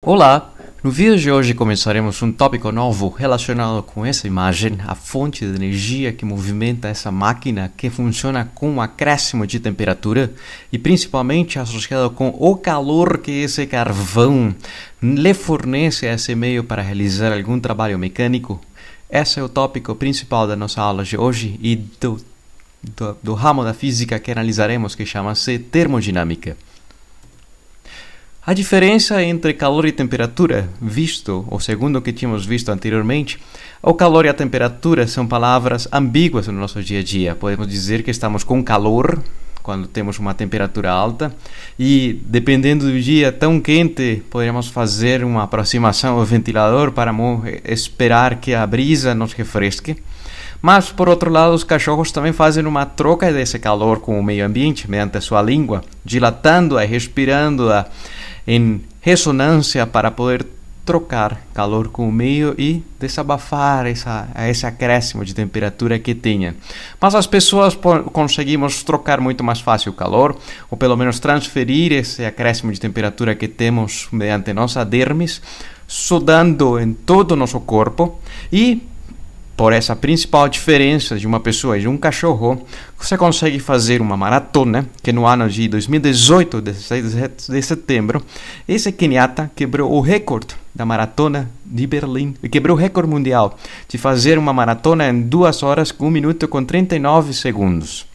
Olá! No vídeo de hoje começaremos um tópico novo relacionado com essa imagem, a fonte de energia que movimenta essa máquina que funciona com um acréscimo de temperatura e principalmente associado com o calor que esse carvão lhe fornece a esse meio para realizar algum trabalho mecânico. Esse é o tópico principal da nossa aula de hoje e do ramo da física que analisaremos, que chama-se termodinâmica. A diferença entre calor e temperatura, segundo o que tínhamos visto anteriormente, o calor e a temperatura são palavras ambíguas no nosso dia a dia. Podemos dizer que estamos com calor quando temos uma temperatura alta e, dependendo do dia tão quente, poderíamos fazer uma aproximação ao ventilador para esperar que a brisa nos refresque. Mas, por outro lado, os cachorros também fazem uma troca desse calor com o meio ambiente mediante a sua língua, dilatando-a e respirando-a em ressonância para poder trocar calor com o meio e desabafar esse acréscimo de temperatura que tenha. Mas as pessoas conseguimos trocar muito mais fácil o calor, ou pelo menos transferir esse acréscimo de temperatura que temos mediante nossa dermis, sudando em todo o nosso corpo e por essa principal diferença de uma pessoa e de um cachorro, você consegue fazer uma maratona, que no ano de 2018, 16 de setembro, esse keniata quebrou o recorde da maratona de Berlim, e quebrou o recorde mundial de fazer uma maratona em 2 horas, 1 minuto com 39 segundos.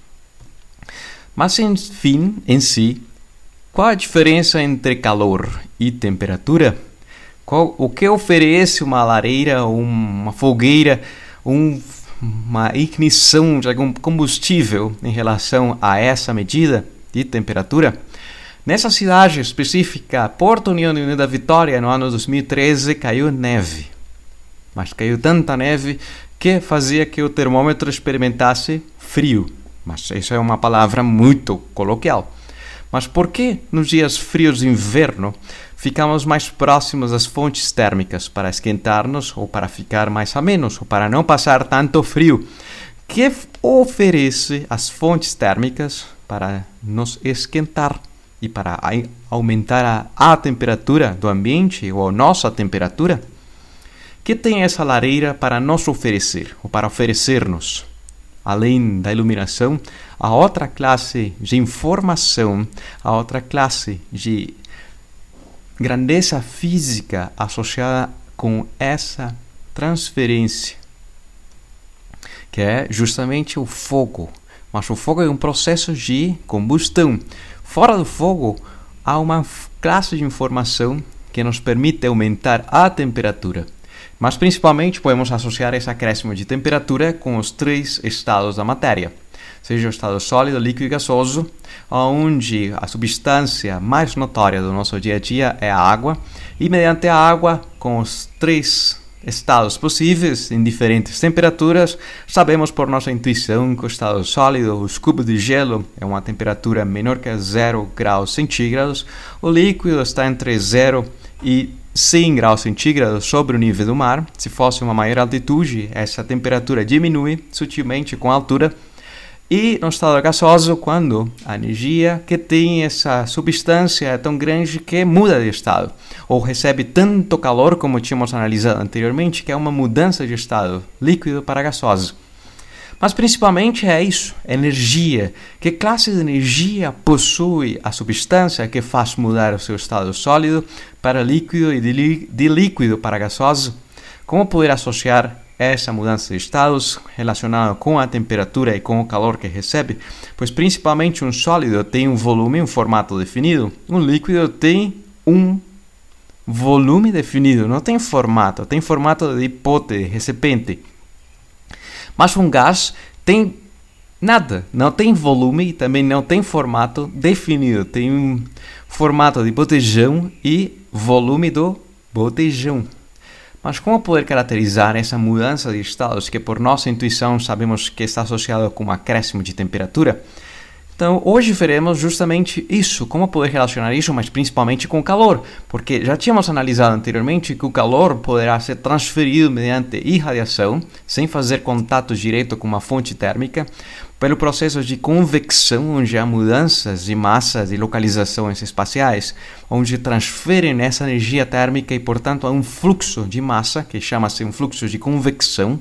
Mas, enfim, em si, qual a diferença entre calor e temperatura? O que oferece uma lareira ou uma fogueira, uma ignição de algum combustível em relação a essa medida de temperatura? Nessa cidade específica, Porto União da Vitória, no ano 2013, caiu neve. Mas caiu tanta neve que fazia que o termômetro experimentasse frio. Mas isso é uma palavra muito coloquial. Mas por que nos dias frios de inverno ficamos mais próximos das fontes térmicas para esquentar-nos ou para ficar mais amenos ou para não passar tanto frio? Que oferece as fontes térmicas para nos esquentar e para aumentar a temperatura do ambiente ou a nossa temperatura? Que tem essa lareira para nos oferecer ou para oferecer-nos? Além da iluminação, a outra classe de informação, a outra classe de grandeza física associada com essa transferência, que é justamente o fogo. Mas o fogo é um processo de combustão. Fora do fogo, há uma classe de informação que nos permite aumentar a temperatura. Mas principalmente podemos associar esse acréscimo de temperatura com os 3 estados da matéria, seja o estado sólido, líquido e gasoso, onde a substância mais notória do nosso dia a dia é a água, e mediante a água, com os 3 estados possíveis em diferentes temperaturas, sabemos por nossa intuição que o estado sólido, os cubos de gelo, é uma temperatura menor que 0 graus centígrados, o líquido está entre 0 e 100 graus centígrados sobre o nível do mar. Se fosse uma maior altitude, essa temperatura diminui sutilmente com a altura. E no estado gasoso, quando a energia que tem essa substância é tão grande que muda de estado, ou recebe tanto calor como tínhamos analisado anteriormente, que é uma mudança de estado líquido para gasoso. Mas principalmente é isso, energia. Que classe de energia possui a substância que faz mudar o seu estado sólido para líquido e de líquido para gasoso? Como poder associar essa mudança de estados relacionada com a temperatura e com o calor que recebe? Pois principalmente um sólido tem um volume, um formato definido. Um líquido tem um volume definido, não tem formato. Tem formato de hipótese, recipiente. Mas um gás tem nada, não tem volume e também não tem formato definido. Tem um formato de botejão e volume do botejão. Mas como poder caracterizar essa mudança de estados que por nossa intuição sabemos que está associada com um acréscimo de temperatura? Então, hoje veremos justamente isso, como poder relacionar isso, mas principalmente com o calor, porque já tínhamos analisado anteriormente que o calor poderá ser transferido mediante irradiação, sem fazer contato direto com uma fonte térmica, pelo processo de convecção, onde há mudanças de massas e localizações espaciais, onde transferem essa energia térmica e, portanto, há um fluxo de massa, que chama-se um fluxo de convecção,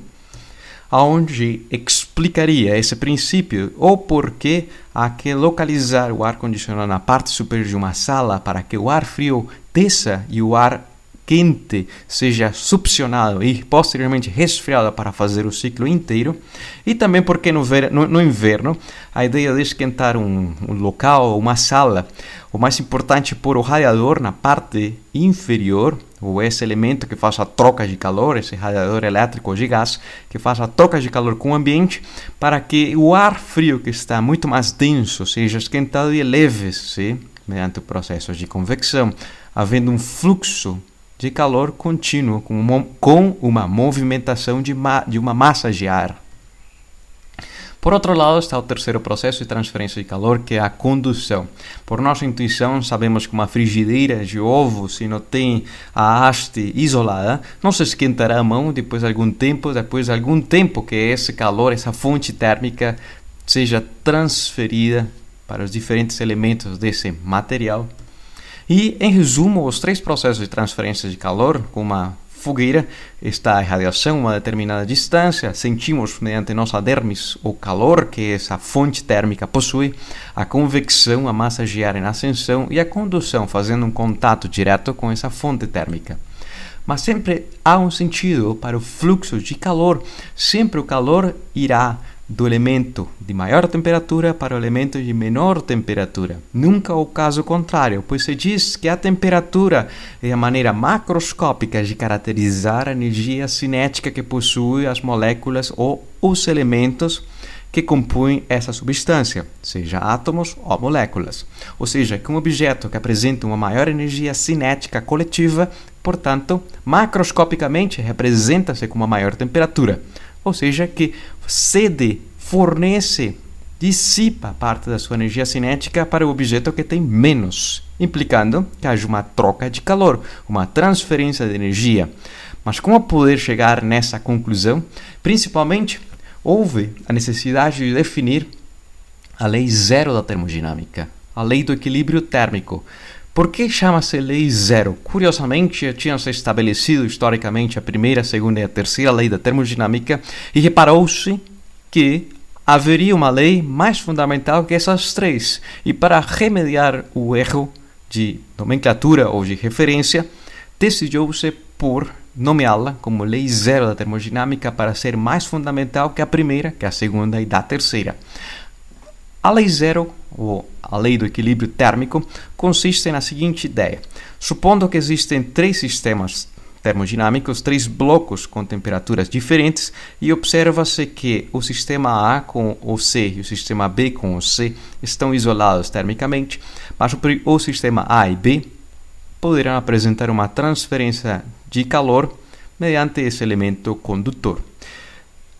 onde explicaria esse princípio ou porquê há que localizar o ar-condicionado na parte superior de uma sala para que o ar frio desça e o ar quente seja succionado e posteriormente resfriado para fazer o ciclo inteiro, e também porque no inverno a ideia de esquentar um local, uma sala, o mais importante é pôr o radiador na parte inferior, ou esse elemento que faz a troca de calor, esse radiador elétrico ou de gás, que faz a troca de calor com o ambiente, para que o ar frio que está muito mais denso seja esquentado e eleve-se mediante o processo de convecção, havendo um fluxo de calor contínuo com uma movimentação de uma massa de ar. Por outro lado, está o terceiro processo de transferência de calor, que é a condução. Por nossa intuição, sabemos que uma frigideira de ovo, se não tem a haste isolada, não se esquentará a mão depois de algum tempo que esse calor, essa fonte térmica, seja transferida para os diferentes elementos desse material. E, em resumo, os três processos de transferência de calor, com uma fogueira, está a irradiação a uma determinada distância, sentimos mediante nossa dermis o calor que essa fonte térmica possui, a convecção, a massa de ar em ascensão, e a condução, fazendo um contato direto com essa fonte térmica. Mas sempre há um sentido para o fluxo de calor, sempre o calor irá do elemento de maior temperatura para o elemento de menor temperatura. Nunca o caso contrário, pois se diz que a temperatura é a maneira macroscópica de caracterizar a energia cinética que possui as moléculas ou os elementos que compõem essa substância, seja átomos ou moléculas. Ou seja, que um objeto que apresenta uma maior energia cinética coletiva, portanto, macroscopicamente representa-se com uma maior temperatura. Ou seja, que dissipa parte da sua energia cinética para o objeto que tem menos, implicando que haja uma troca de calor, uma transferência de energia. Mas como poder chegar nessa conclusão? Principalmente, houve a necessidade de definir a lei zero da termodinâmica, a lei do equilíbrio térmico. Por que chama-se lei zero? Curiosamente, tinham-se estabelecido historicamente a primeira, a segunda e a terceira lei da termodinâmica, e reparou-se que haveria uma lei mais fundamental que essas três. E para remediar o erro de nomenclatura ou de referência, decidiu-se por nomeá-la como lei zero da termodinâmica para ser mais fundamental que a primeira, que a segunda e da terceira. A lei zero, ou a lei do equilíbrio térmico, consiste na seguinte ideia. Supondo que existem três sistemas termodinâmicos, três blocos com temperaturas diferentes, e observa-se que o sistema A com o C e o sistema B com o C estão isolados termicamente, mas o sistema A e B poderão apresentar uma transferência de calor mediante esse elemento condutor.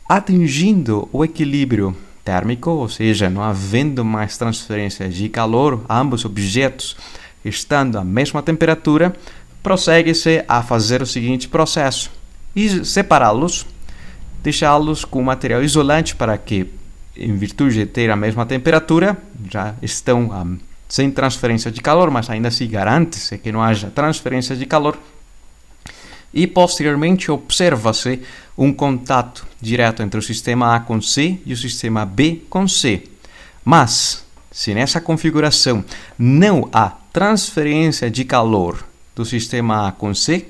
Atingindo o equilíbrio térmico, ou seja, não havendo mais transferência de calor, ambos objetos estando à mesma temperatura, prossegue-se a fazer o seguinte processo: separá-los, deixá-los com material isolante para que, em virtude de ter a mesma temperatura, já estão sem transferência de calor, mas ainda assim garante-se que não haja transferência de calor. E posteriormente observa-se um contato direto entre o sistema A com C e o sistema B com C. Mas, se nessa configuração não há transferência de calor do sistema A com C,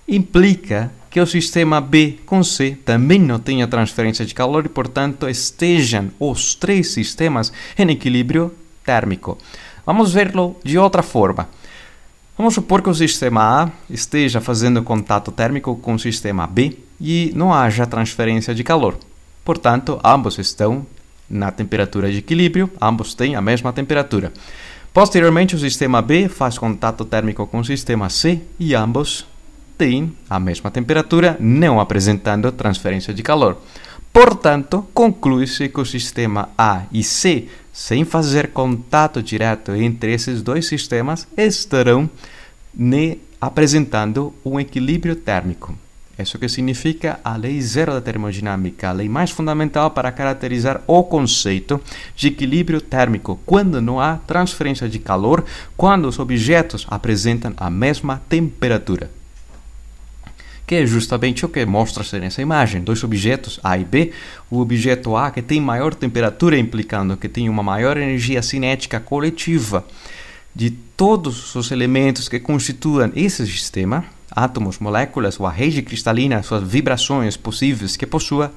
implica que o sistema B com C também não tenha transferência de calor e, portanto, estejam os três sistemas em equilíbrio térmico. Vamos verlo de outra forma. Vamos supor que o sistema A esteja fazendo contato térmico com o sistema B e não haja transferência de calor. Portanto, ambos estão na temperatura de equilíbrio, ambos têm a mesma temperatura. Posteriormente, o sistema B faz contato térmico com o sistema C e ambos têm a mesma temperatura, não apresentando transferência de calor. Portanto, conclui-se que o sistema A e C, sem fazer contato direto entre esses dois sistemas, estarão apresentando um equilíbrio térmico. Isso que significa a lei zero da termodinâmica, a lei mais fundamental para caracterizar o conceito de equilíbrio térmico, quando não há transferência de calor, quando os objetos apresentam a mesma temperatura. Que é justamente o que mostra-se nessa imagem. Dois objetos, A e B. O objeto A que tem maior temperatura, implicando que tem uma maior energia cinética coletiva de todos os elementos que constituem esse sistema, átomos, moléculas ou a rede cristalina, suas vibrações possíveis que possua,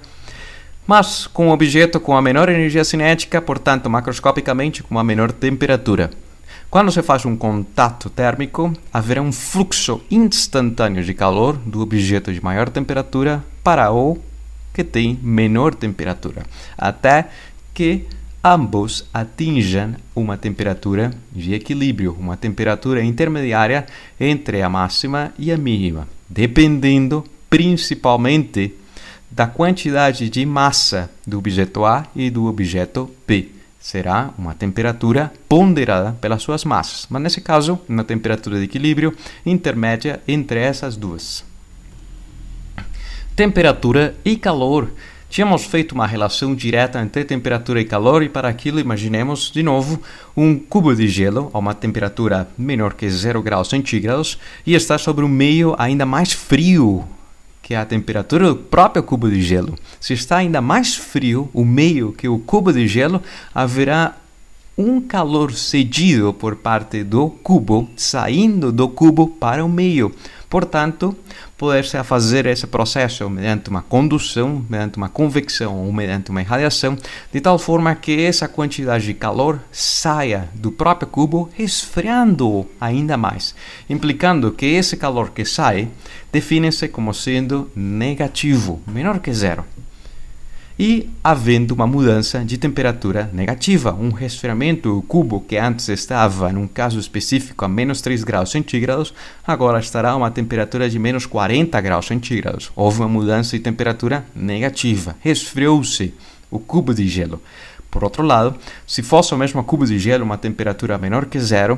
mas com um objeto com a menor energia cinética, portanto, macroscopicamente, com uma menor temperatura. Quando se faz um contato térmico, haverá um fluxo instantâneo de calor do objeto de maior temperatura para o que tem menor temperatura, até que ambos atinjam uma temperatura de equilíbrio, uma temperatura intermediária entre a máxima e a mínima, dependendo principalmente da quantidade de massa do objeto A e do objeto B. Será uma temperatura ponderada pelas suas massas, mas nesse caso, uma temperatura de equilíbrio intermédia entre essas duas. Temperatura e calor. Tínhamos feito uma relação direta entre temperatura e calor, e para aquilo imaginemos, de novo, um cubo de gelo a uma temperatura menor que 0 graus centígrados e está sobre um meio ainda mais frio que a temperatura do próprio cubo de gelo. Se está ainda mais frio o meio que o cubo de gelo, haverá um calor cedido por parte do cubo, saindo do cubo para o meio. Portanto, poder-se fazer esse processo mediante uma condução, mediante uma convecção ou mediante uma irradiação, de tal forma que essa quantidade de calor saia do próprio cubo, resfriando-o ainda mais, implicando que esse calor que sai define-se como sendo negativo, menor que zero. E havendo uma mudança de temperatura negativa, um resfriamento, o cubo que antes estava, num caso específico, a menos 3 graus centígrados, agora estará a uma temperatura de menos 40 graus centígrados. Houve uma mudança de temperatura negativa, resfriou-se o cubo de gelo. Por outro lado, se fosse o mesmo cubo de gelo, uma temperatura menor que zero,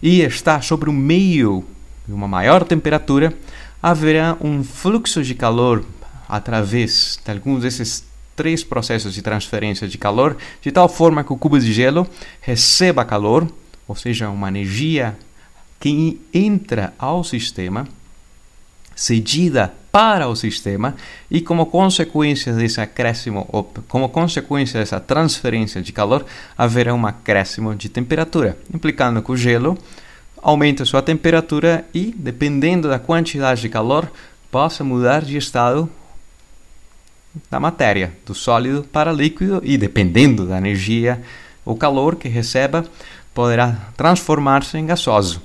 e está sobre um meio de uma maior temperatura, haverá um fluxo de calor através de alguns desses 3 processos de transferência de calor, de tal forma que o cubo de gelo receba calor, ou seja, uma energia que entra ao sistema, cedida para o sistema, e como consequência desse acréscimo, ou como consequência dessa transferência de calor, haverá um acréscimo de temperatura, implicando que o gelo aumenta sua temperatura e, dependendo da quantidade de calor, possa mudar de estado da matéria, do sólido para líquido, e dependendo da energia, o calor que receba poderá transformar-se em gasoso.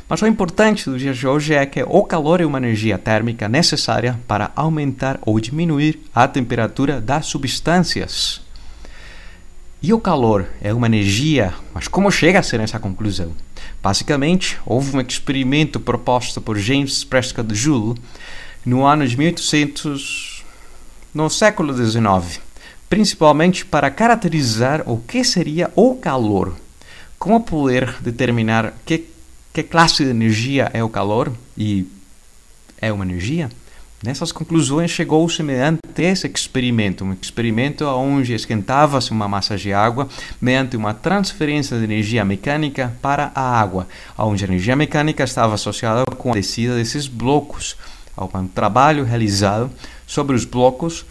Mas o importante do dia de hoje é que o calor é uma energia térmica necessária para aumentar ou diminuir a temperatura das substâncias. E o calor é uma energia, mas como chega a ser essa conclusão? Basicamente, houve um experimento proposto por James Prescott Joule no ano de 1800, no século XIX, principalmente para caracterizar o que seria o calor. Como poder determinar que classe de energia é o calor e é uma energia? Nessas conclusões chegou-se mediante esse experimento, um experimento onde esquentava-se uma massa de água mediante uma transferência de energia mecânica para a água, onde a energia mecânica estava associada com a descida desses blocos, ao trabalho realizado sobre os blocos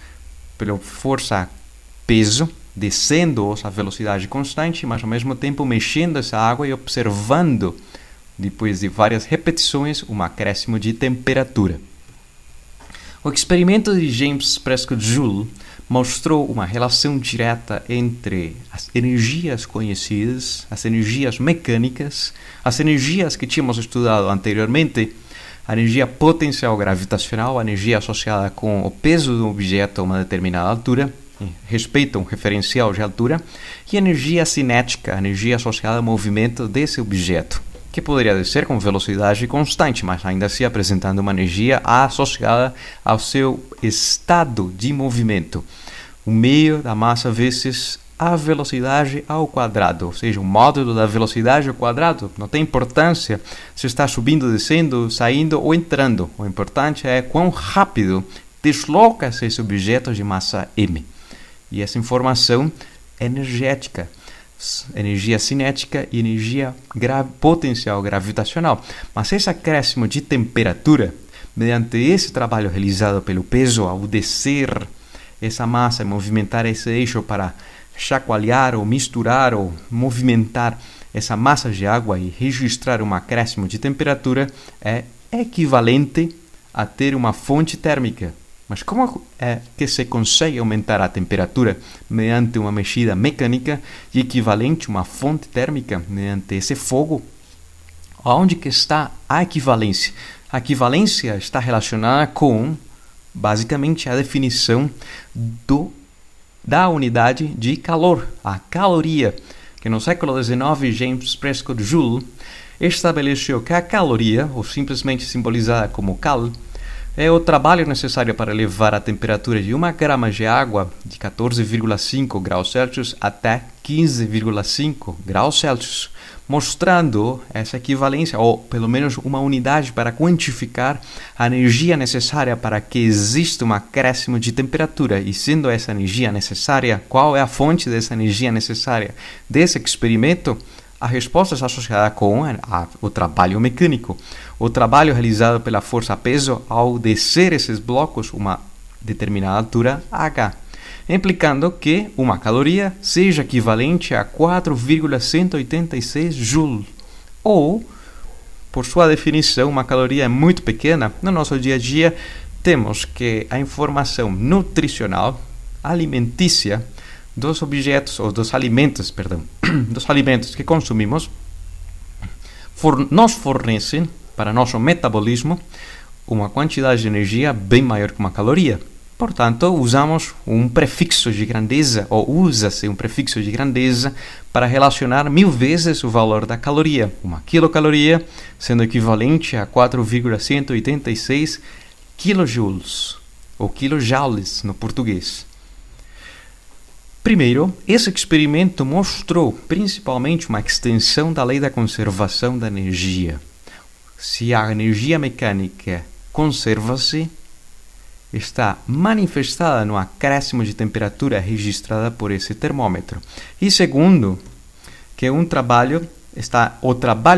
pela força-peso, descendo-os a velocidade constante, mas ao mesmo tempo mexendo essa água e observando, depois de várias repetições, um acréscimo de temperatura. O experimento de James Prescott Joule mostrou uma relação direta entre as energias conhecidas, as energias mecânicas, as energias que tínhamos estudado anteriormente, a energia potencial gravitacional, a energia associada com o peso do objeto a uma determinada altura, respeito a um referencial de altura, e a energia cinética, a energia associada ao movimento desse objeto. que poderia descer com velocidade constante, mas ainda assim apresentando uma energia associada ao seu estado de movimento. O meio da massa vezes a velocidade ao quadrado, ou seja, o módulo da velocidade ao quadrado. Não tem importância se está subindo, descendo, saindo ou entrando. O importante é quão rápido desloca-se esse objeto de massa m. E essa informação é energética, energia cinética e energia potencial gravitacional. Mas esse acréscimo de temperatura, mediante esse trabalho realizado pelo peso ao descer essa massa e movimentar esse eixo para chacoalhar ou misturar ou movimentar essa massa de água e registrar um acréscimo de temperatura, é equivalente a ter uma fonte térmica. Mas como é que se consegue aumentar a temperatura mediante uma mexida mecânica e equivalente a uma fonte térmica mediante esse fogo? Onde que está a equivalência? A equivalência está relacionada com, basicamente, a definição da unidade de calor, a caloria, que no século XIX James Prescott Joule estabeleceu que a caloria, ou simplesmente simbolizada como cal, é o trabalho necessário para elevar a temperatura de 1 grama de água de 14,5 graus Celsius até 15,5 graus Celsius, mostrando essa equivalência, ou pelo menos uma unidade para quantificar a energia necessária para que exista um acréscimo de temperatura. E sendo essa energia necessária, qual é a fonte dessa energia necessária desse experimento? A resposta está associada com o trabalho mecânico, o trabalho realizado pela força-peso ao descer esses blocos uma determinada altura h, implicando que uma caloria seja equivalente a 4,186 joules, ou, por sua definição, uma caloria é muito pequena. No nosso dia a dia, temos que a informação nutricional, alimentícia, dos objetos, ou dos alimentos que consumimos, nos fornecem, para nosso metabolismo, uma quantidade de energia bem maior que uma caloria. Portanto, usamos um prefixo de grandeza, ou usa-se um prefixo de grandeza para relacionar 1000 vezes o valor da caloria. Uma quilocaloria sendo equivalente a 4,186 kilojoules, ou kilojoules no português. Primeiro, esse experimento mostrou principalmente uma extensão da lei da conservação da energia. Se a energia mecânica conserva-se, está manifestada no acréscimo de temperatura registrada por esse termômetro. E segundo, que o trabalho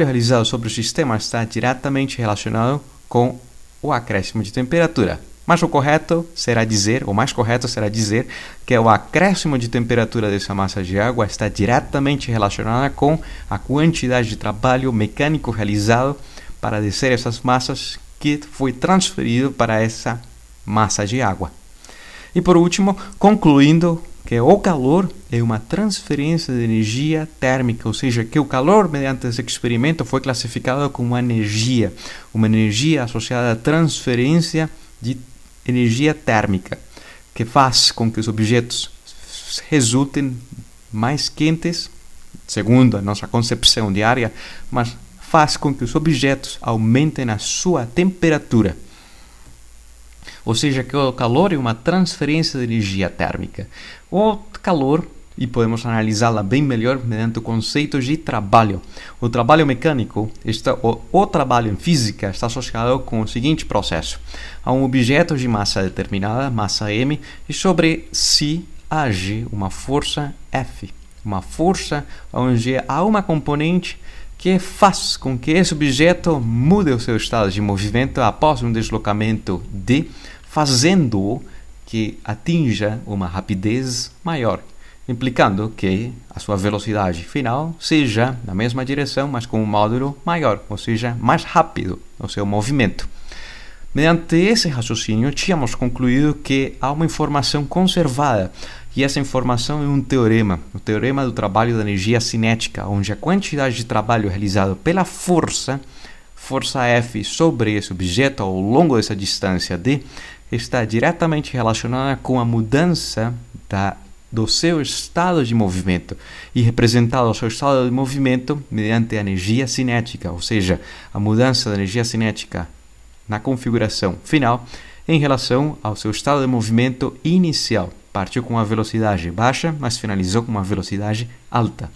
realizado sobre o sistema está diretamente relacionado com o acréscimo de temperatura. Mas o mais correto será dizer que o acréscimo de temperatura dessa massa de água está diretamente relacionada com a quantidade de trabalho mecânico realizado para descer essas massas que foi transferido para essa massa de água. E por último, concluindo que o calor é uma transferência de energia térmica, ou seja, que o calor mediante esse experimento foi classificado como uma energia associada à transferência de energia térmica, que faz com que os objetos resultem mais quentes, segundo a nossa concepção diária, mas faz com que os objetos aumentem a sua temperatura. Ou seja, que o calor é uma transferência de energia térmica. O calor, e podemos analisá-la bem melhor mediante o conceito de trabalho. O trabalho mecânico, o trabalho em física, está associado com o seguinte processo. Há um objeto de massa determinada, massa m, e sobre si age uma força F. Uma força onde há uma componente que faz com que esse objeto mude o seu estado de movimento após um deslocamento D, fazendo-o que atinja uma rapidez maior, implicando que a sua velocidade final seja na mesma direção, mas com um módulo maior, ou seja, mais rápido o seu movimento. Mediante esse raciocínio, tínhamos concluído que há uma informação conservada, e essa informação é um teorema, o teorema do trabalho da energia cinética, onde a quantidade de trabalho realizado pela força F sobre esse objeto ao longo dessa distância D, está diretamente relacionada com a mudança do seu estado de movimento e representado o seu estado de movimento mediante a energia cinética, ou seja, a mudança da energia cinética na configuração final em relação ao seu estado de movimento inicial. Partiu com uma velocidade baixa, mas finalizou com uma velocidade alta,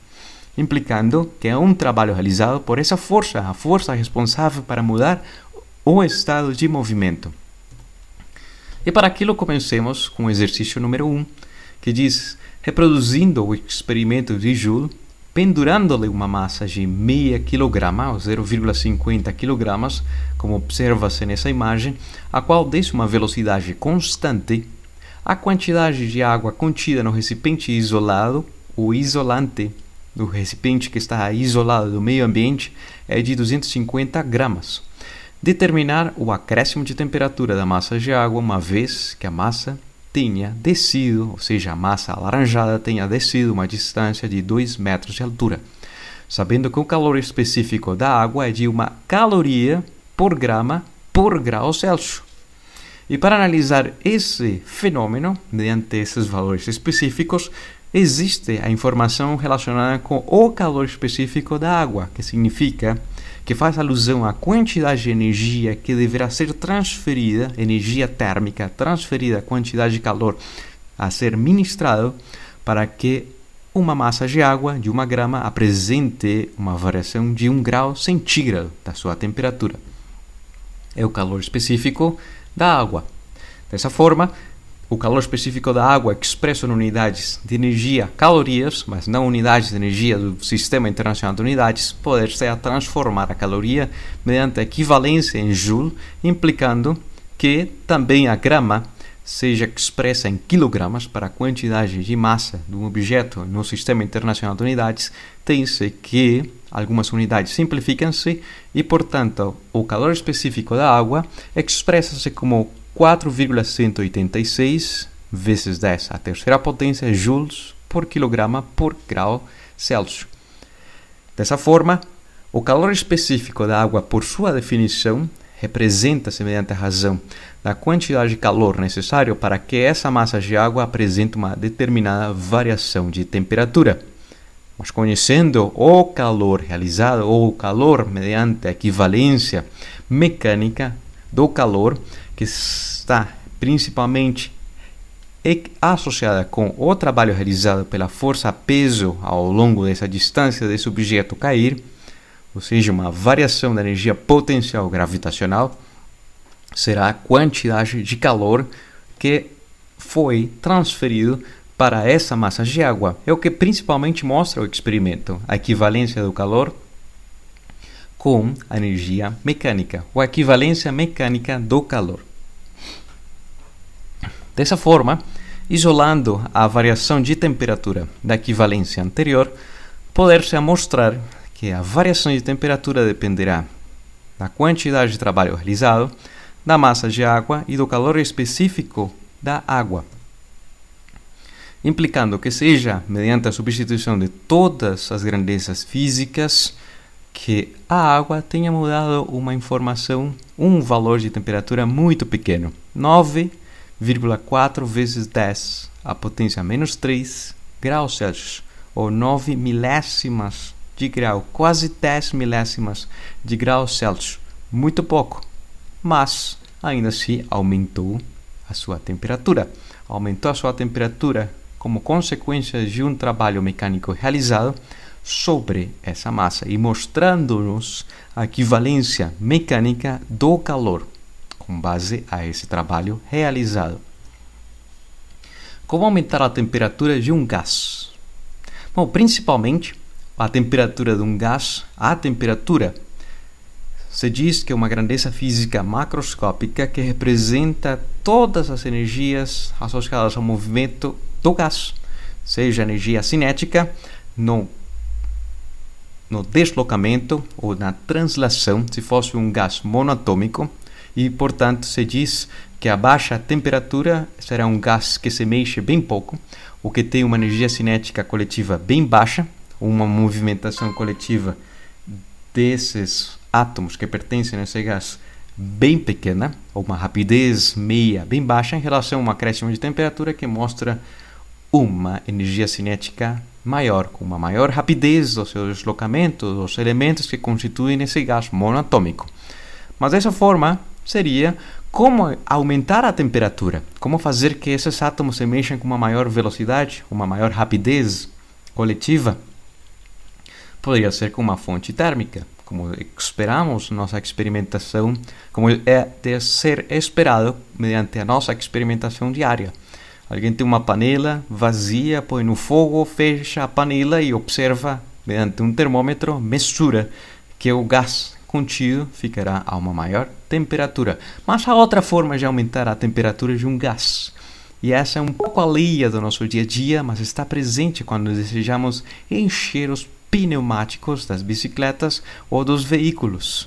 implicando que é um trabalho realizado por essa força, a força responsável para mudar o estado de movimento. E para aquilo comencemos com o exercício número 1, que diz, reproduzindo o experimento de Joule, pendurando-lhe uma massa de meia quilograma, ou 0,50 kg, como observa-se nessa imagem, a qual desce uma velocidade constante, a quantidade de água contida no recipiente isolado, o isolante do recipiente que está isolado do meio ambiente, é de 250 gramas. Determinar o acréscimo de temperatura da massa de água uma vez que a massa tenha descido, ou seja, a massa alaranjada tenha descido uma distância de 2 metros de altura, sabendo que o calor específico da água é de 1 caloria por grama por grau Celsius. E para analisar esse fenômeno, mediante esses valores específicos, existe a informação relacionada com o calor específico da água, que significa que faz alusão à quantidade de energia que deverá ser transferida, energia térmica transferida, quantidade de calor a ser ministrado para que uma massa de água de 1 grama apresente uma variação de 1 grau centígrado da sua temperatura. É o calor específico da água. Dessa forma, o calor específico da água expresso em unidades de energia, calorias, mas não unidades de energia do Sistema Internacional de Unidades, poder-se a transformar a caloria mediante a equivalência em Joule, implicando que também a grama seja expressa em quilogramas para a quantidade de massa de um objeto no Sistema Internacional de Unidades, tem-se que algumas unidades simplificam-se e, portanto, o calor específico da água expressa-se como 4,186 vezes 10 a terceira potência joules por quilograma por grau Celsius. Dessa forma, o calor específico da água, por sua definição, representa-se mediante a razão da quantidade de calor necessário para que essa massa de água apresente uma determinada variação de temperatura. Mas conhecendo o calor realizado ou o calor mediante a equivalência mecânica do calor, que está principalmente associada com o trabalho realizado pela força-peso ao longo dessa distância desse objeto cair, ou seja, uma variação da energia potencial gravitacional, será a quantidade de calor que foi transferido para essa massa de água. É o que principalmente mostra o experimento, a equivalência do calor com a energia mecânica, ou a equivalência mecânica do calor. Dessa forma, isolando a variação de temperatura da equivalência anterior, poder-se mostrar que a variação de temperatura dependerá da quantidade de trabalho realizado, da massa de água e do calor específico da água, implicando que seja mediante a substituição de todas as grandezas físicas que a água tenha mudado uma informação, um valor de temperatura muito pequeno, 9,4 vezes 10 a potência menos 3 graus Celsius, ou 9 milésimas de grau, quase 10 milésimas de grau Celsius. Muito pouco, mas ainda assim aumentou a sua temperatura. Aumentou a sua temperatura como consequência de um trabalho mecânico realizado sobre essa massa e mostrando-nos a equivalência mecânica do calor com base a esse trabalho realizado. Como aumentar a temperatura de um gás? Bom, principalmente a temperatura de um gás, a temperatura se diz que é uma grandeza física macroscópica que representa todas as energias associadas ao movimento do gás, seja energia cinética no deslocamento ou na translação, se fosse um gás monoatômico, e, portanto, se diz que a baixa temperatura será um gás que se mexe bem pouco, ou que tem uma energia cinética coletiva bem baixa, uma movimentação coletiva desses átomos que pertencem a esse gás bem pequena, ou uma rapidez meia bem baixa em relação a um acréscimo de temperatura que mostra uma energia cinética maior, com uma maior rapidez do seu deslocamento dos elementos que constituem esse gás monoatômico. Mas dessa forma, seria como aumentar a temperatura, como fazer que esses átomos se mexam com uma maior velocidade, uma maior rapidez coletiva. Poderia ser com uma fonte térmica, como esperamos nossa experimentação, como é de ser esperado mediante a nossa experimentação diária. Alguém tem uma panela vazia, põe no fogo, fecha a panela e observa, mediante um termômetro, mesura que o gás contido ficará a uma maior temperatura. Mas há outra forma de aumentar a temperatura de um gás. E essa é um pouco alheia do nosso dia a dia, mas está presente quando desejamos encher os pneumáticos das bicicletas ou dos veículos.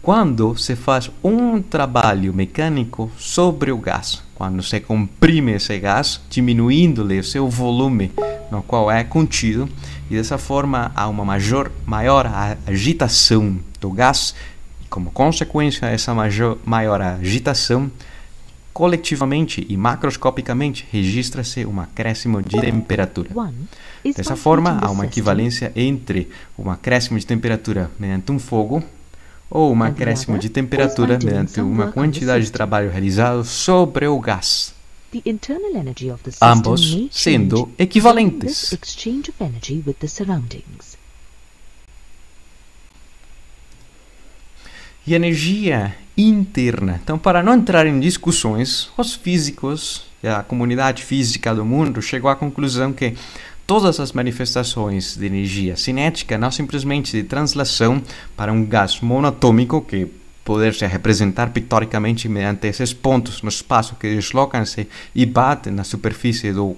Quando se faz um trabalho mecânico sobre o gás, quando se comprime esse gás, diminuindo-lhe o seu volume, no qual é contido, e dessa forma há uma maior agitação do gás, e como consequência dessa maior agitação, coletivamente e macroscopicamente registra-se um acréscimo de temperatura. Dessa forma, há uma equivalência entre um acréscimo de temperatura mediante um fogo ou um acréscimo de temperatura mediante uma quantidade de trabalho realizado sobre o gás, ambos sendo equivalentes. E energia interna. Então, para não entrar em discussões, os físicos e a comunidade física do mundo chegou à conclusão que todas as manifestações de energia cinética não simplesmente de translação para um gás monatômico que poder se representar pictoricamente mediante esses pontos no espaço que deslocam-se e batem na superfície do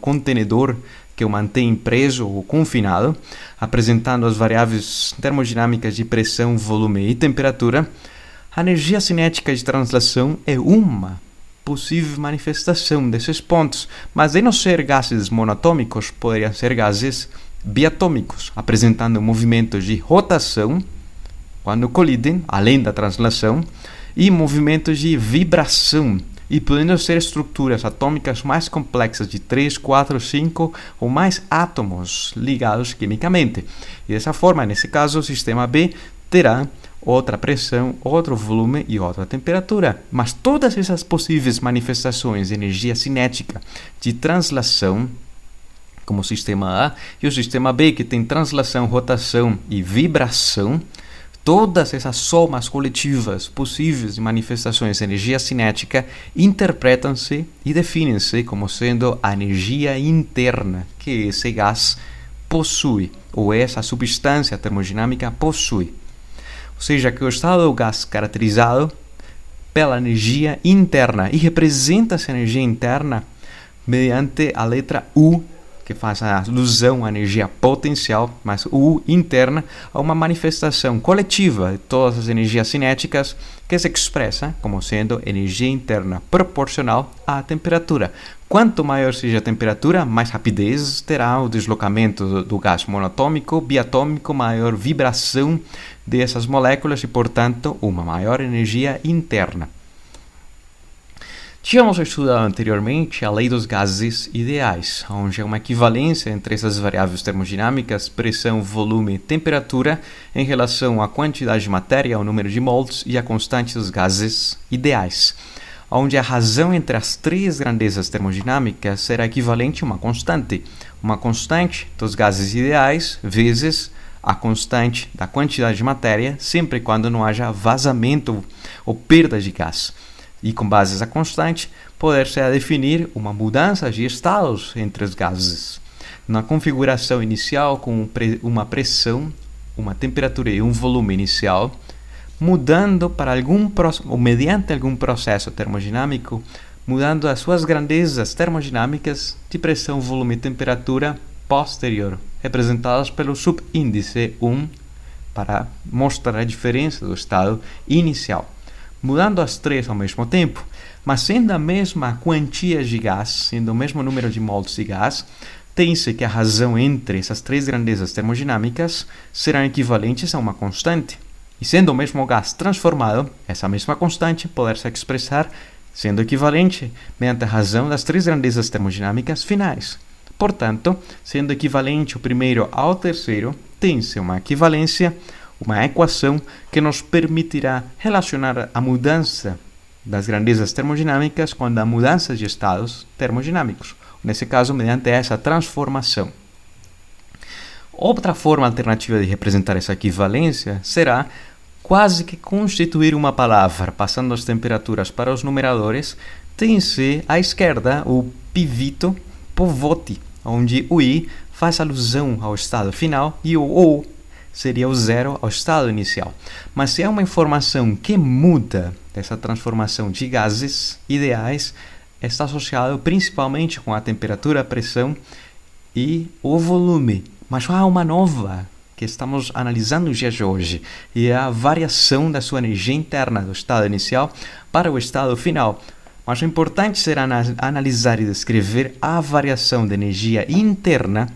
contenedor que o mantém preso ou confinado, apresentando as variáveis termodinâmicas de pressão, volume e temperatura. A energia cinética de translação é uma possível manifestação desses pontos, mas de não ser gases monatômicos, poderiam ser gases biatômicos, apresentando movimentos de rotação quando colidem, além da translação, e movimentos de vibração, e podendo ser estruturas atômicas mais complexas de 3, 4, 5 ou mais átomos ligados quimicamente. E dessa forma, nesse caso, o sistema B terá outra pressão, outro volume e outra temperatura. Mas todas essas possíveis manifestações de energia cinética de translação, como o sistema A e o sistema B, que tem translação, rotação e vibração, todas essas somas coletivas possíveis de manifestações de energia cinética interpretam-se e definem-se como sendo a energia interna que esse gás possui, ou essa substância termodinâmica possui. Ou seja, que o estado do gás caracterizado pela energia interna, e representa essa energia interna mediante a letra U, que faz a alusão à energia potencial, mas U interna, a uma manifestação coletiva de todas as energias cinéticas que se expressa como sendo energia interna proporcional à temperatura. Quanto maior seja a temperatura, mais rapidez terá o deslocamento do gás monatômico, biatômico, maior vibração dessas moléculas e, portanto, uma maior energia interna. Tínhamos estudado anteriormente a lei dos gases ideais, onde há uma equivalência entre essas variáveis termodinâmicas, pressão, volume e temperatura, em relação à quantidade de matéria, ao número de mols e à constante dos gases ideais, onde a razão entre as três grandezas termodinâmicas será equivalente a uma constante dos gases ideais vezes a constante da quantidade de matéria, sempre quando não haja vazamento ou perda de gás. E com base nessa constante, poder-se definir uma mudança de estados entre os gases. Na configuração inicial, com uma pressão, uma temperatura e um volume inicial, mudando para ou mediante algum processo termodinâmico, mudando as suas grandezas termodinâmicas de pressão, volume e temperatura posterior, representadas pelo subíndice 1, para mostrar a diferença do estado inicial. Mudando as três ao mesmo tempo, mas sendo a mesma quantia de gás, sendo o mesmo número de mols de gás, tem-se que a razão entre essas três grandezas termodinâmicas serão equivalentes a uma constante. E sendo o mesmo gás transformado, essa mesma constante poder-se expressar sendo equivalente mediante a razão das três grandezas termodinâmicas finais. Portanto, sendo equivalente o primeiro ao terceiro, tem-se uma equivalência, uma equação que nos permitirá relacionar a mudança das grandezas termodinâmicas com a mudança de estados termodinâmicos, nesse caso mediante essa transformação. Outra forma alternativa de representar essa equivalência será quase que constituir uma palavra, passando as temperaturas para os numeradores. Tem-se à esquerda o pivito povote, onde o i faz alusão ao estado final e o seria o zero ao estado inicial. Mas se é uma informação que muda dessa transformação de gases ideais, está associado principalmente com a temperatura, a pressão e o volume. Mas há uma nova que estamos analisando nos dias de hoje, e é a variação da sua energia interna do estado inicial para o estado final. Mas o importante será analisar e descrever a variação de energia interna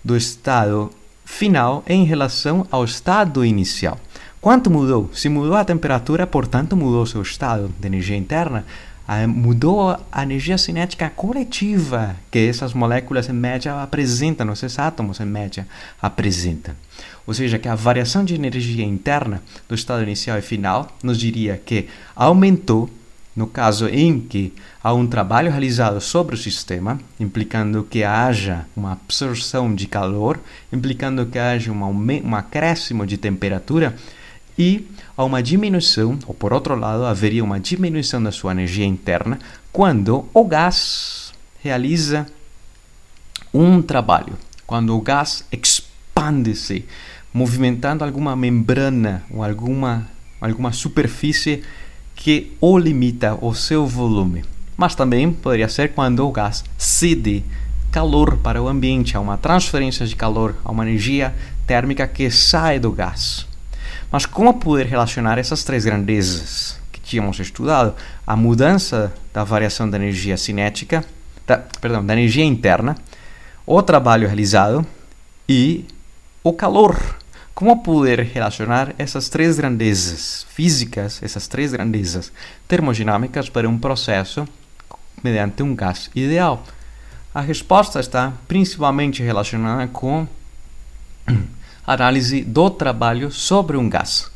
do estado final em relação ao estado inicial. Quanto mudou? Se mudou a temperatura, portanto mudou seu estado de energia interna, mudou a energia cinética coletiva que essas moléculas em média apresentam, esses átomos em média apresentam. Ou seja, que a variação de energia interna do estado inicial e final nos diria que aumentou no caso em que há um trabalho realizado sobre o sistema, implicando que haja uma absorção de calor, implicando que haja um acréscimo de temperatura, e há uma diminuição, ou por outro lado, haveria uma diminuição da sua energia interna quando o gás realiza um trabalho, quando o gás expande-se, movimentando alguma membrana ou alguma superfície que o limita o seu volume. Mas também poderia ser quando o gás cede calor para o ambiente, há uma transferência de calor, há uma energia térmica que sai do gás. Mas como poder relacionar essas três grandezas que tínhamos estudado? A mudança da variação da energia cinética, da energia interna, o trabalho realizado e o calor. Como poder relacionar essas três grandezas físicas, essas três grandezas termodinâmicas para um processo mediante um gás ideal? A resposta está principalmente relacionada com a análise do trabalho sobre um gás.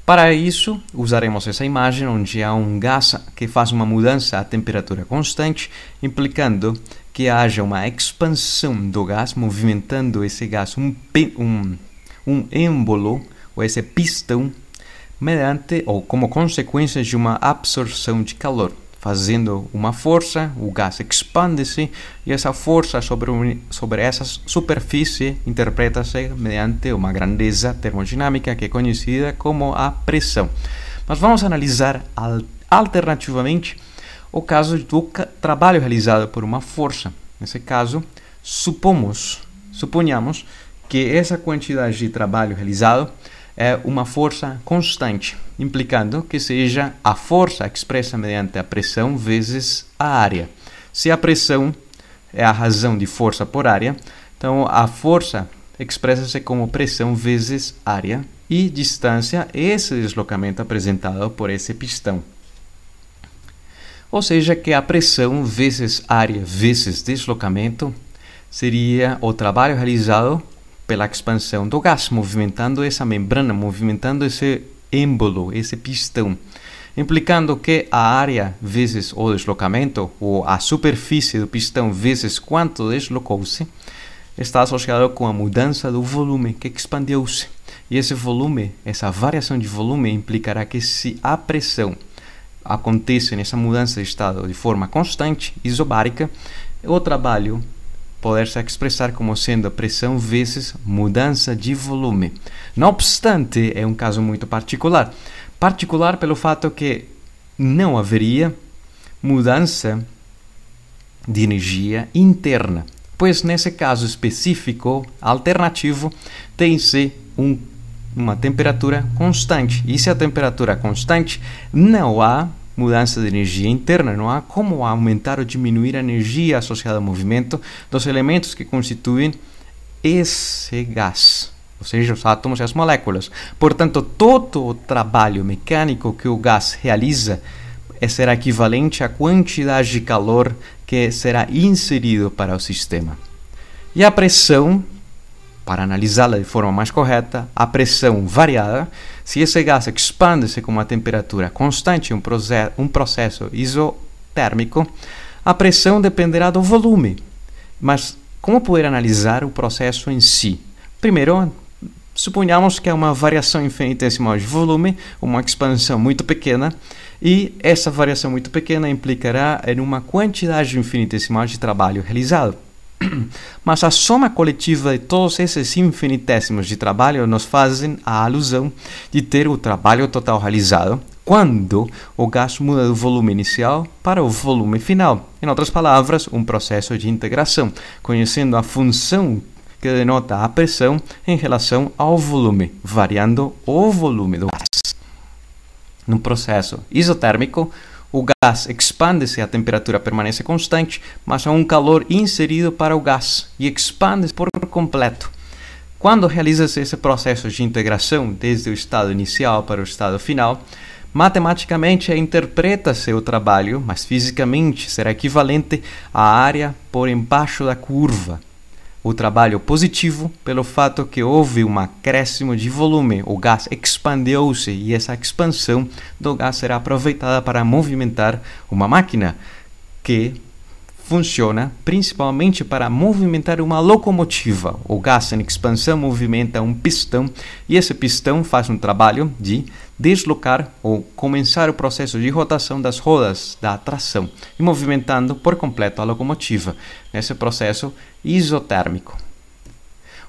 Para isso, usaremos essa imagem onde há um gás que faz uma mudança à temperatura constante, implicando que haja uma expansão do gás, movimentando esse gás, um êmbolo, ou esse pistão, mediante ou como consequência de uma absorção de calor. Fazendo uma força, o gás expande-se e essa força sobre essa superfície interpreta-se mediante uma grandeza termodinâmica que é conhecida como a pressão. Mas vamos analisar alternativamente o caso do trabalho realizado por uma força. Nesse caso, suponhamos que essa quantidade de trabalho realizado é uma força constante, implicando que seja a força expressa mediante a pressão vezes a área. Se a pressão é a razão de força por área, então a força expressa-se como pressão vezes área e distância, esse deslocamento apresentado por esse pistão. Ou seja, que a pressão vezes área vezes deslocamento seria o trabalho realizado pela expansão do gás, movimentando essa membrana, movimentando esse êmbolo, esse pistão, implicando que a área vezes o deslocamento, ou a superfície do pistão vezes quanto deslocou-se, está associado com a mudança do volume que expandiu-se. E esse volume, essa variação de volume, implicará que se a pressão acontece nessa mudança de estado de forma constante, isobárica, o trabalho poder-se expressar como sendo a pressão vezes mudança de volume. Não obstante, é um caso muito particular pelo fato que não haveria mudança de energia interna, pois nesse caso específico, alternativo, tem-se uma temperatura constante. E se a temperatura é constante, não há mudança de energia interna, não há como aumentar ou diminuir a energia associada ao movimento dos elementos que constituem esse gás, ou seja, os átomos e as moléculas. Portanto, todo o trabalho mecânico que o gás realiza será equivalente à quantidade de calor que será inserido para o sistema. E a pressão, para analisá-la de forma mais correta, a pressão variada, se esse gás expande-se com uma temperatura constante em um processo isotérmico, a pressão dependerá do volume. Mas como poder analisar o processo em si? Primeiro, suponhamos que é uma variação infinitesimal de volume, uma expansão muito pequena, e essa variação muito pequena implicará em uma quantidade infinitesimal de trabalho realizado. Mas a soma coletiva de todos esses infinitésimos de trabalho nos fazem a alusão de ter o trabalho total realizado quando o gás muda do volume inicial para o volume final. Em outras palavras, um processo de integração, conhecendo a função que denota a pressão em relação ao volume, variando o volume do gás. Num processo isotérmico, o gás expande-se e a temperatura permanece constante, mas há um calor inserido para o gás e expande-se por completo. Quando realiza-se esse processo de integração desde o estado inicial para o estado final, matematicamente interpreta-se o trabalho, mas fisicamente será equivalente à área por embaixo da curva. O trabalho positivo pelo fato que houve um acréscimo de volume, o gás expandiu-se e essa expansão do gás será aproveitada para movimentar uma máquina que funciona principalmente para movimentar uma locomotiva. O gás em expansão movimenta um pistão e esse pistão faz um trabalho de deslocar ou começar o processo de rotação das rodas da tração e movimentando por completo a locomotiva nesse processo isotérmico.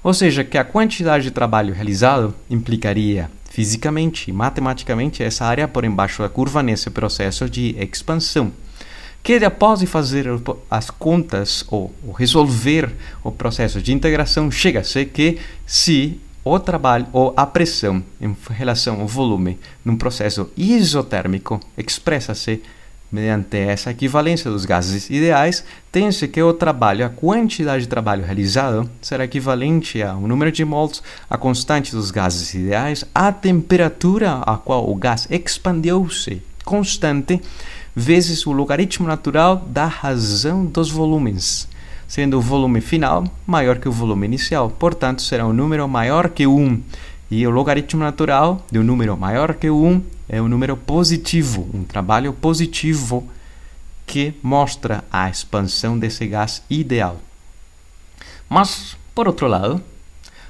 Ou seja, que a quantidade de trabalho realizado implicaria fisicamente e matematicamente essa área por embaixo da curva nesse processo de expansão. Que após de fazer as contas ou resolver o processo de integração, chega-se que se o trabalho ou a pressão em relação ao volume num processo isotérmico expressa-se mediante essa equivalência dos gases ideais, tem-se que o trabalho, a quantidade de trabalho realizado, será equivalente ao número de mols, a constante dos gases ideais, a temperatura a qual o gás expandiu-se, constante, vezes o logaritmo natural da razão dos volumes, sendo o volume final maior que o volume inicial. Portanto, será um número maior que 1. E o logaritmo natural de um número maior que 1 é um número positivo, um trabalho positivo que mostra a expansão desse gás ideal. Mas, por outro lado,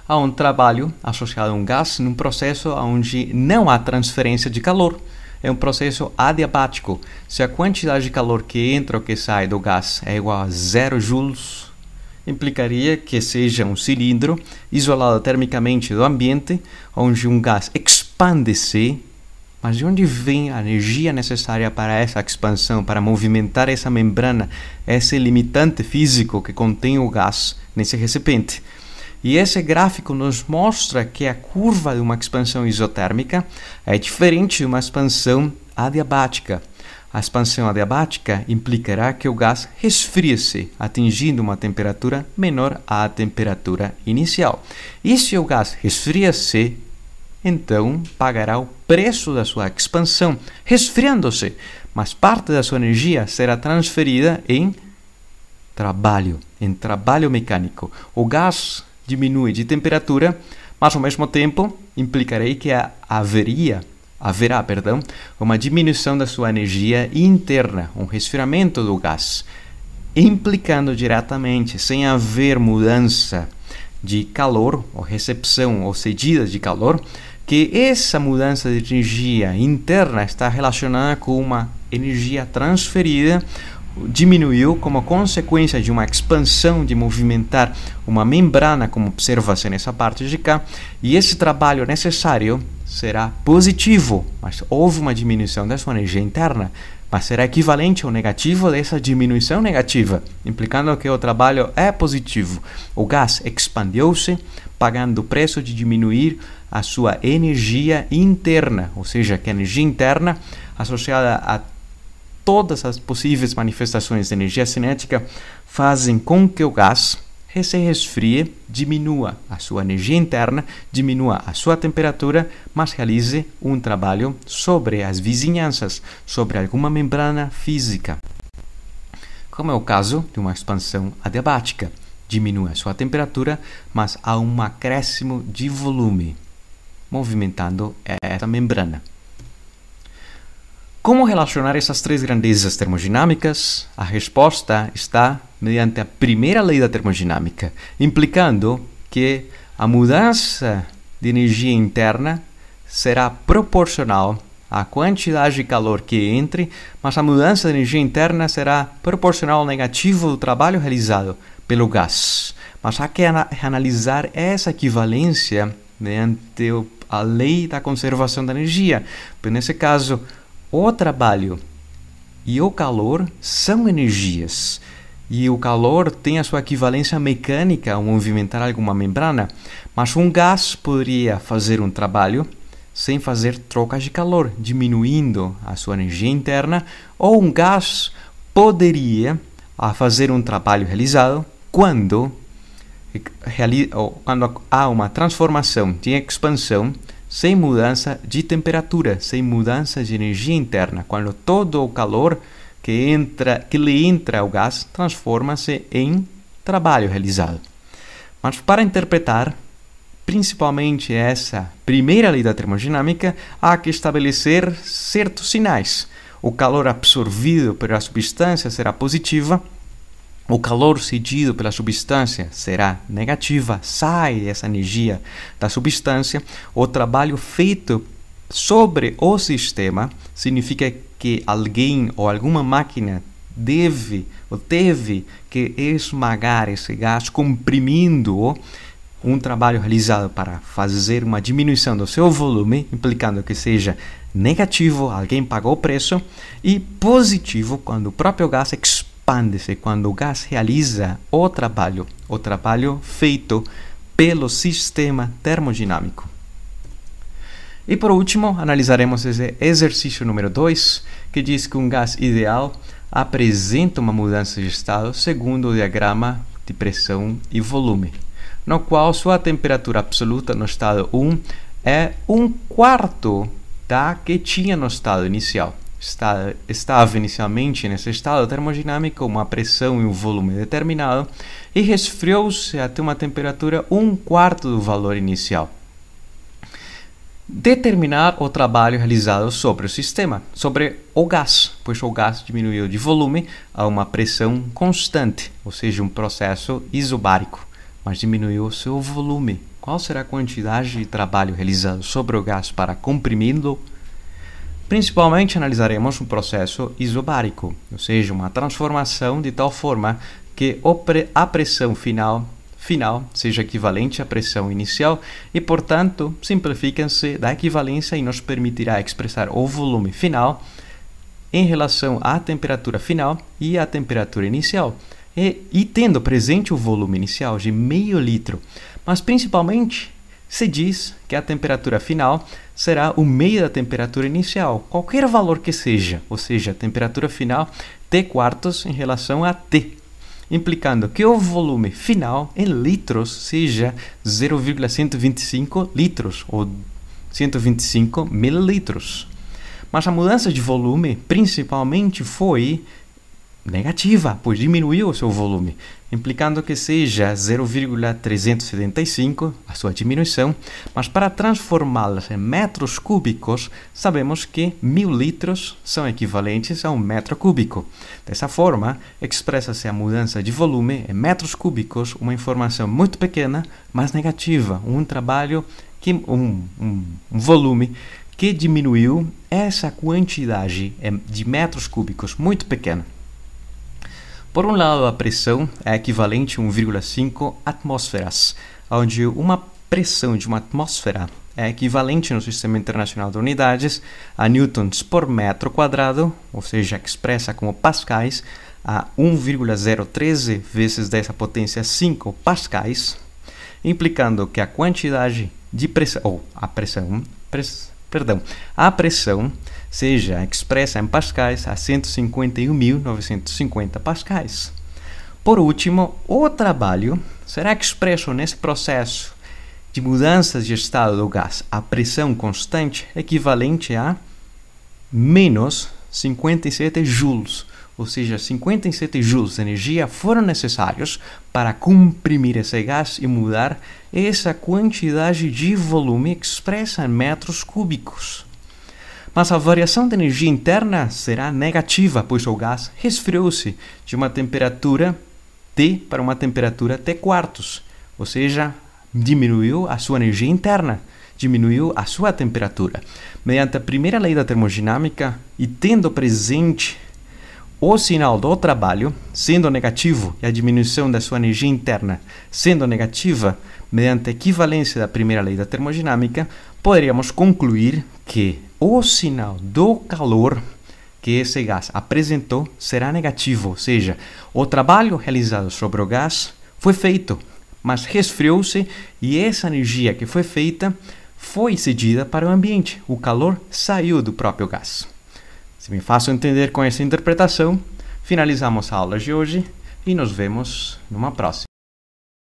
há um trabalho associado a um gás num processo onde não há transferência de calor. É um processo adiabático. Se a quantidade de calor que entra ou que sai do gás é igual a 0 joules, implicaria que seja um cilindro isolado termicamente do ambiente, onde um gás expande-se. Mas de onde vem a energia necessária para essa expansão, para movimentar essa membrana, esse limitante físico que contém o gás nesse recipiente? E esse gráfico nos mostra que a curva de uma expansão isotérmica é diferente de uma expansão adiabática. A expansão adiabática implicará que o gás resfria-se, atingindo uma temperatura menor à temperatura inicial. E se o gás resfria-se, então pagará o preço da sua expansão, resfriando-se, mas parte da sua energia será transferida em trabalho mecânico. O gás diminui de temperatura, mas ao mesmo tempo implicarei que haverá uma diminuição da sua energia interna, um resfriamento do gás, implicando diretamente, sem haver mudança de calor, ou recepção ou cedida de calor, que essa mudança de energia interna está relacionada com uma energia transferida, diminuiu como consequência de uma expansão de movimentar uma membrana, como observa-se nessa parte de cá, e esse trabalho necessário será positivo, mas houve uma diminuição da sua energia interna, mas será equivalente ao negativo dessa diminuição negativa, implicando que o trabalho é positivo. O gás expandiu-se, pagando o preço de diminuir a sua energia interna, ou seja, que a energia interna associada a todas as possíveis manifestações de energia cinética fazem com que o gás se resfrie, diminua a sua energia interna, diminua a sua temperatura, mas realize um trabalho sobre as vizinhanças, sobre alguma membrana física. Como é o caso de uma expansão adiabática. Diminui a sua temperatura, mas há um acréscimo de volume, movimentando essa membrana. Como relacionar essas três grandezas termodinâmicas? A resposta está mediante a primeira lei da termodinâmica, implicando que a mudança de energia interna será proporcional à quantidade de calor que entre, mas a mudança de energia interna será proporcional ao negativo do trabalho realizado pelo gás. Mas há que analisar essa equivalência mediante a lei da conservação da energia. Nesse caso, o trabalho e o calor são energias. E o calor tem a sua equivalência mecânica ao movimentar alguma membrana. Mas um gás poderia fazer um trabalho sem fazer trocas de calor, diminuindo a sua energia interna. Ou um gás poderia fazer um trabalho realizado quando há uma transformação de expansão sem mudança de temperatura, sem mudança de energia interna. Quando todo o calor que lhe entra ao gás transforma-se em trabalho realizado. Mas para interpretar principalmente essa primeira lei da termodinâmica, há que estabelecer certos sinais. O calor absorvido pela substância será positiva, o calor cedido pela substância será negativa, sai essa energia da substância. O trabalho feito sobre o sistema significa que alguém ou alguma máquina teve que esmagar esse gás, comprimindo-o. Um trabalho realizado para fazer uma diminuição do seu volume, implicando que seja negativo, alguém pagou o preço, e positivo, quando o próprio gás expande-se, quando o gás realiza o trabalho feito pelo sistema termodinâmico. E por último, analisaremos esse exercício número 2, que diz que um gás ideal apresenta uma mudança de estado segundo o diagrama de pressão e volume, no qual sua temperatura absoluta no estado 1 é 1/4 da que tinha no estado inicial. Estava inicialmente nesse estado termodinâmico uma pressão e um volume determinado e resfriou-se até uma temperatura 1/4 do valor inicial. Determinar o trabalho realizado sobre o sistema, sobre o gás, pois o gás diminuiu de volume a uma pressão constante, ou seja, um processo isobárico, mas diminuiu o seu volume. Qual será a quantidade de trabalho realizado sobre o gás para comprimi-lo? Principalmente analisaremos um processo isobárico, ou seja, uma transformação de tal forma que a pressão final seja equivalente à pressão inicial e, portanto, simplificam-se da equivalência e nos permitirá expressar o volume final em relação à temperatura final e à temperatura inicial. E tendo presente o volume inicial de meio litro, mas principalmente se diz que a temperatura final será o meio da temperatura inicial, qualquer valor que seja, ou seja, a temperatura final T² em relação a T, implicando que o volume final em litros seja 0,125 litros ou 125 mililitros. Mas a mudança de volume principalmente foi negativa, pois diminuiu o seu volume, implicando que seja 0,375 a sua diminuição, mas para transformá-las em metros cúbicos, sabemos que 1000 litros são equivalentes a 1 metro cúbico. Dessa forma, expressa-se a mudança de volume em metros cúbicos, uma informação muito pequena, mas negativa, um volume que diminuiu essa quantidade de metros cúbicos muito pequena. Por um lado, a pressão é equivalente a 1,5 atmosferas, onde uma pressão de uma atmosfera é equivalente no Sistema Internacional de Unidades a newtons por metro quadrado, ou seja, expressa como pascais, a 1,013 vezes 10 a potência 5 pascais, implicando que a quantidade de pressão, ou a pressão seja expressa em pascais a 151.950 pascais. Por último, o trabalho será expresso nesse processo de mudanças de estado do gás a pressão constante equivalente a menos 57 joules, ou seja, 57 joules de energia foram necessários para comprimir esse gás e mudar essa quantidade de volume expressa em metros cúbicos. Mas a variação de energia interna será negativa, pois o gás resfriou-se de uma temperatura T para uma temperatura T quartos, ou seja, diminuiu a sua energia interna, diminuiu a sua temperatura. Mediante a primeira lei da termodinâmica e tendo presente o sinal do trabalho sendo negativo e a diminuição da sua energia interna sendo negativa, mediante a equivalência da primeira lei da termodinâmica, poderíamos concluir que o sinal do calor que esse gás apresentou será negativo, ou seja, o trabalho realizado sobre o gás foi feito, mas resfriou-se e essa energia que foi feita foi cedida para o ambiente. O calor saiu do próprio gás. Se me faço entender com essa interpretação, finalizamos a aula de hoje e nos vemos numa próxima.